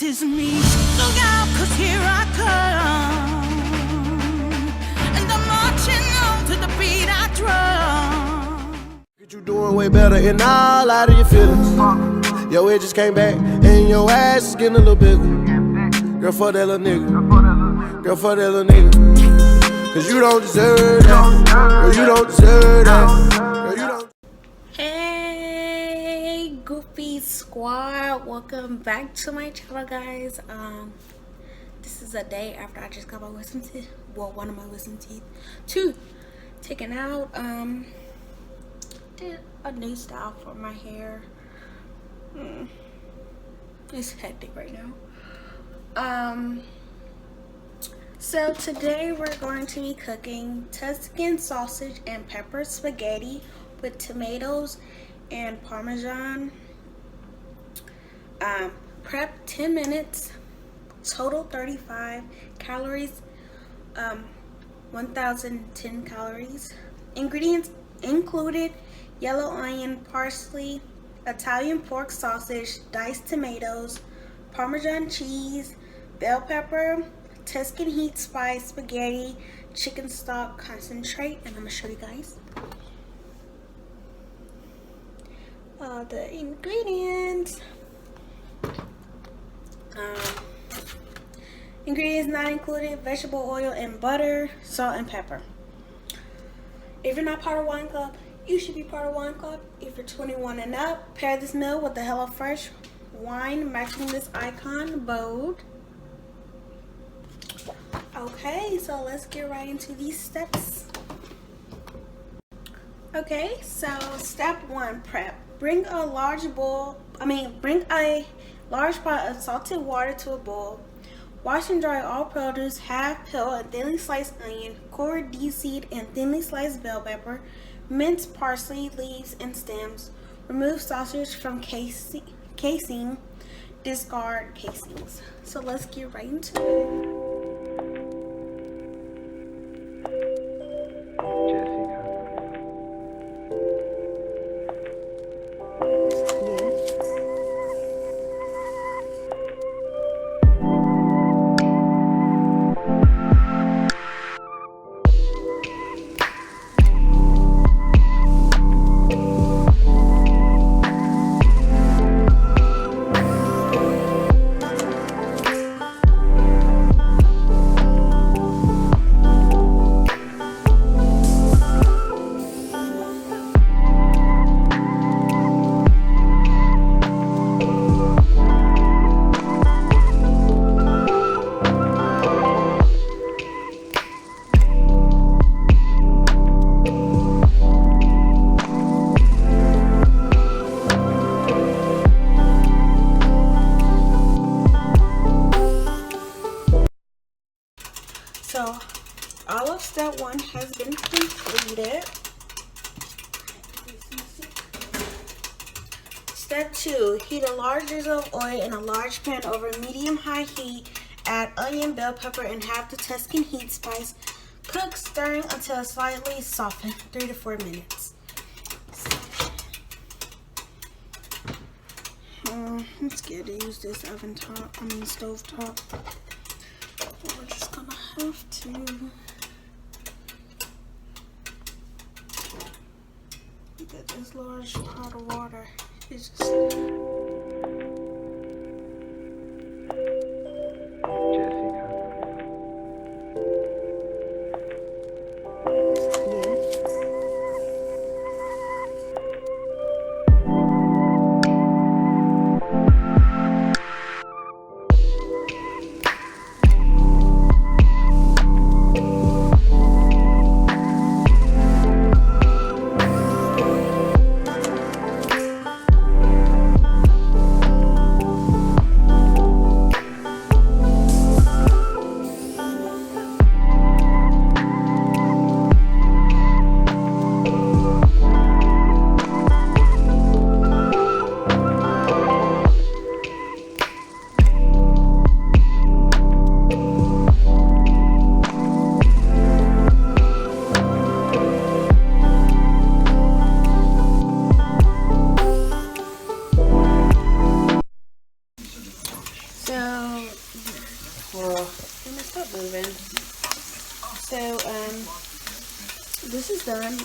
this is me. Look out, 'cause here I come. And I'm marching on to the beat I drum. You doing way better and all out of your feelings. Yo, it just came back and your ass is getting a little bigger. Girl, fuck that little nigga. Girl, fuck that little nigga. 'Cause you don't deserve that. Girl, you don't deserve that. Girl, you don't. Hey Goofy Squad, welcome back to my channel, guys. This is a day after I just got my wisdom teeth, well, one of my wisdom teeth, two taken out. Did a new style for my hair. It's hectic right now. So today we're going to be cooking Tuscan sausage and pepper spaghetti with tomatoes and parmesan. Prep 10 minutes, total 35 calories, 1010 calories. Ingredients included: yellow onion, parsley, Italian pork sausage, diced tomatoes, Parmesan cheese, bell pepper, Tuscan heat spice, spaghetti, chicken stock concentrate, and I'm gonna show you guys the ingredients. Ingredients not included: vegetable oil and butter, salt and pepper. If you're not part of Wine Club, you should be part of Wine Club. If you're 21 and up, pair this meal with the HelloFresh wine matching this icon bold. Okay, so let's get right into these steps. Okay, so step 1, prep. Bring a large pot of salted water to a boil. Wash and dry all produce, half peel and thinly sliced onion, core, de-seed, and thinly sliced bell pepper. Mince parsley leaves and stems. Remove sausage from casing. Discard casings. So let's get right into it. So all of step 1 has been completed. Step 2, heat a large drizzle of oil in a large pan over medium-high heat. Add onion, bell pepper, and half the Tuscan heat spice. Cook, stirring until slightly softened, 3 to 4 minutes. I'm scared to use this stove top. We're just gonna have to get this large pot of water. It's just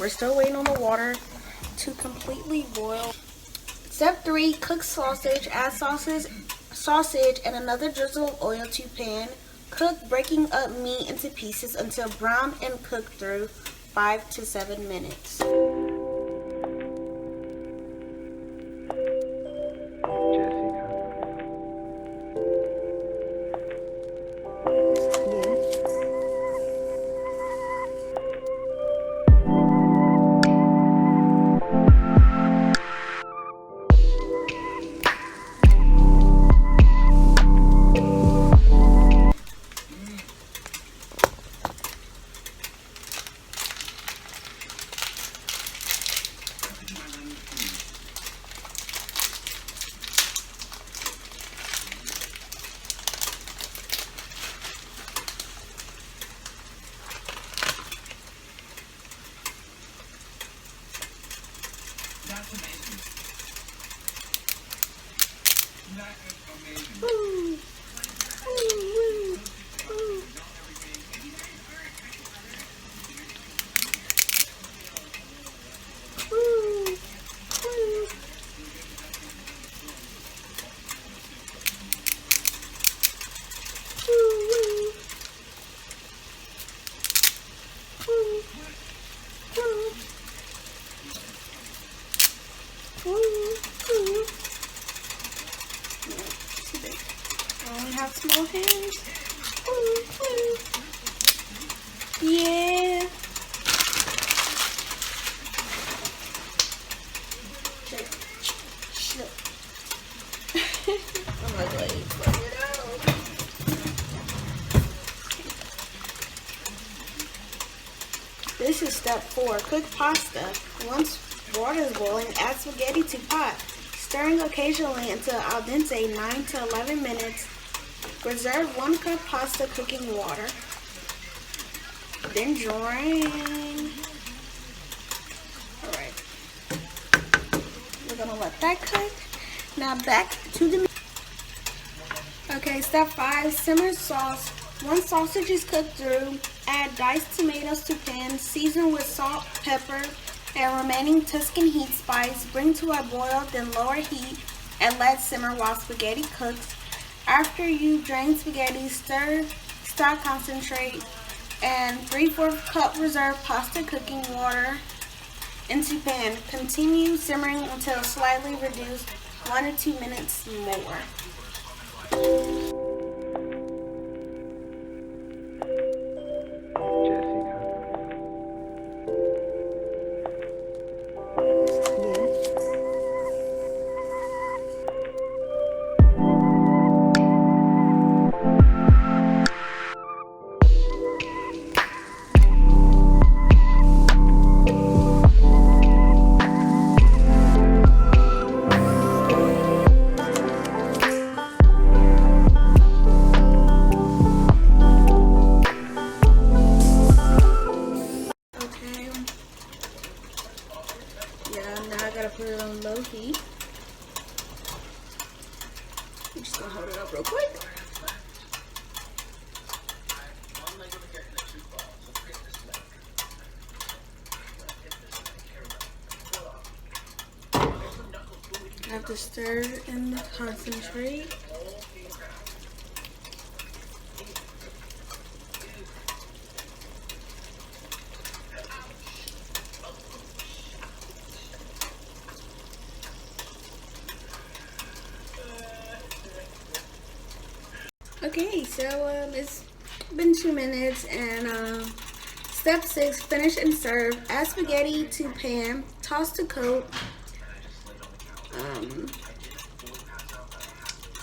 we're still waiting on the water to completely boil. Step 3, cook sausage. Add sausage and another drizzle of oil to pan. Cook, breaking up meat into pieces until brown and cook through 5 to 7 minutes. Have small hands. Yeah. Oh my God, plug it out. This is step 4. Cook pasta. Once water is boiling, add spaghetti to pot, stirring occasionally until al dente 9 to 11 minutes. Reserve 1 cup pasta cooking water. Then drain. Alright. We're gonna let that cook. Now back to the meat. Okay, step 5, simmer sauce. Once sausage is cooked through, add diced tomatoes to pan, season with salt, pepper, and remaining Tuscan heat spice. Bring to a boil, then lower heat and let simmer while spaghetti cooks. After you drain spaghetti, stir stock concentrate and 3/4 cup reserved pasta cooking water into pan. Continue simmering until slightly reduced, 1 to 2 minutes more. Put it on low heat. I'm just gonna hold it up real quick. I have to stir in the concentrate. Okay, so it's been 2 minutes, and step 6, finish and serve. Add spaghetti to pan, toss to coat,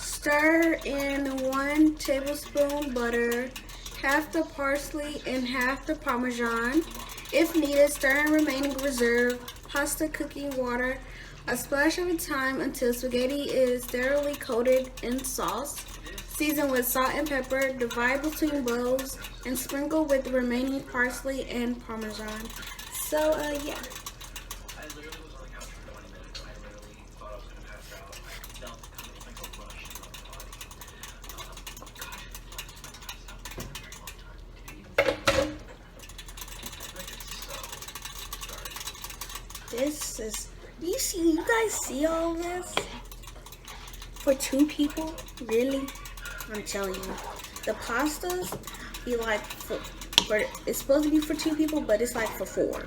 stir in 1 tablespoon butter, half the parsley and half the parmesan. If needed, stir in remaining reserve pasta cooking water a splash of a time until spaghetti is thoroughly coated in sauce. Season with salt and pepper, divide between bowls, and sprinkle with the remaining parsley and parmesan. So, yeah. This is, you guys see all of this? For 2 people? Really? I'm telling you. The pastas be like, it's supposed to be for 2 people, but it's like for 4.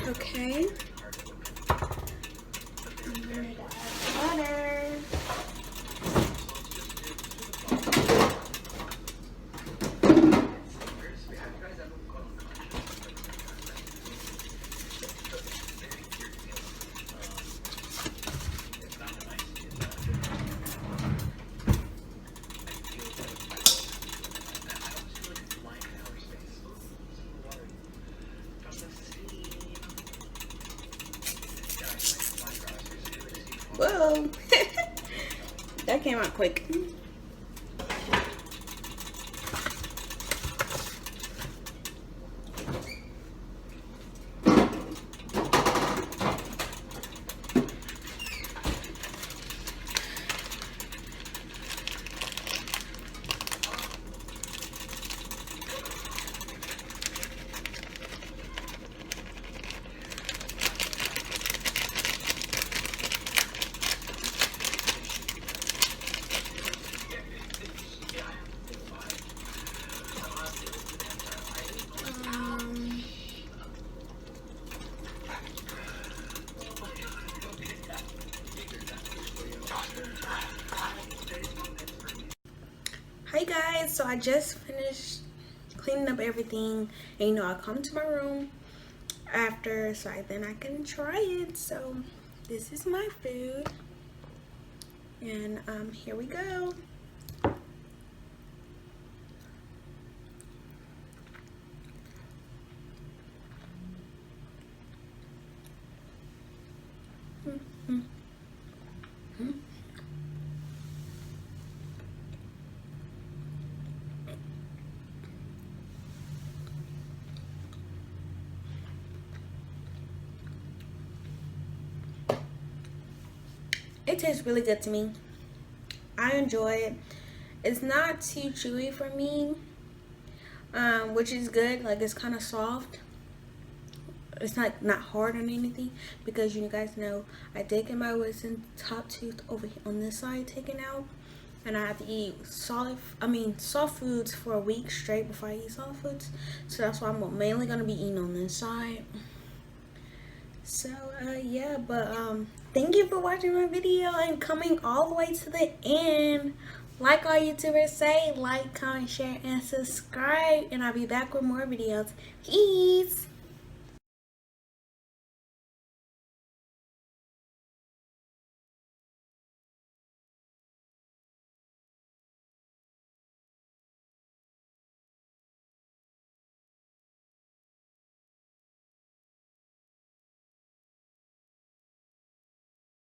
Okay. I'm gonna add butter. Whoa. That came out quick. Hi guys, so I just finished cleaning up everything, and you know I come to my room after so then I can try it. So this is my food, and here we go. It tastes really good to me. I enjoy it. It's not too chewy for me, which is good. Like, it's kind of soft. It's not hard on anything, because you guys know I did get my wisdom top tooth over here on this side taken out, and I have to eat soft foods for a week straight before I eat solid foods. So that's why I'm mainly gonna be eating on this side. So yeah, but thank you for watching my video and coming all the way to the end. Like all YouTubers say, like, comment, share, and subscribe, and I'll be back with more videos. Peace.